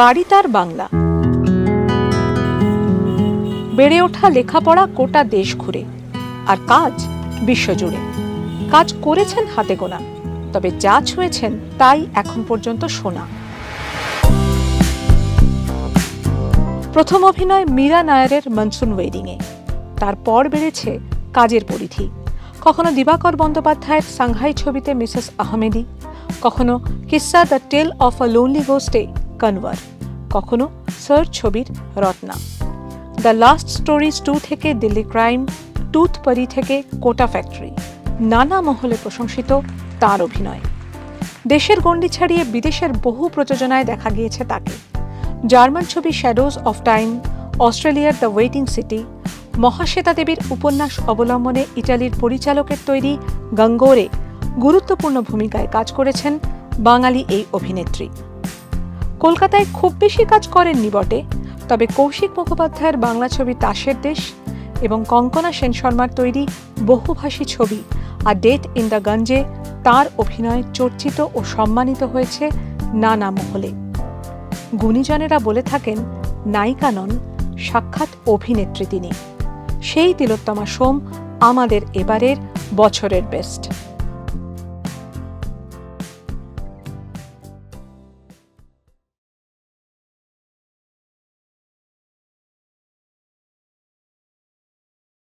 বাড়ি তার বাংলা। বেড়ে ওঠা, লেখাপড়া গোটা দেশ ঘুরে, আর কাজ বিশ্বজুড়ে। কাজ করেছেন হাতে গোনা, তবে যা ছুঁয়েছেন তাই এখন পর্যন্ত শোনা। প্রথম অভিনয় মীরা নায়ারের মনসুন ওয়েডিংয়ে, তারপর বেড়েছে কাজের পরিধি। কখনো দিবাকর বন্দ্যোপাধ্যায়ের সাংহাই ছবিতে মিসেস আহমেদি, কখনো Qissa the tale of a lonely গোস্টে কনভার, কখনো সার্চ ছবির রত্না। দ্য লাস্ট স্টোরিজ 2 থেকে দিল্লি ক্রাইম, টুথপরি থেকে কোটা ফ্যাক্টরি, নানা মহলে প্রশংসিত তার অভিনয়। দেশের গণ্ডি ছাড়িয়ে বিদেশের বহু প্রযোজনায় দেখা গিয়েছে তাকে। জার্মান ছবি শ্যাডোজ অফ টাইম, অস্ট্রেলিয়ার দ্য ওয়েটিং সিটি, মহাশ্বেতা দেবীর উপন্যাস অবলম্বনে ইটালির পরিচালকের তৈরি গঙ্গোরে গুরুত্বপূর্ণ ভূমিকায় কাজ করেছেন বাঙালি এই অভিনেত্রী। কলকাতায় খুব বেশি কাজ করেননি বটে, তবে কৌশিক মুখোপাধ্যায়ের বাংলা ছবি তাসের দেশ এবং কঙ্কনা সেন শর্মার তৈরি বহুভাষী ছবি আ ডেট ইন দ্য গঞ্জে তার অভিনয় চর্চিত ও সম্মানিত হয়েছে নানা মহলে। গুণীজনেরা বলে থাকেন, নায়িকা নন, সাক্ষাৎ অভিনেত্রী তিনি। সেই তিলোত্তমা সোম আমাদের এবারের বছরের বেস্ট।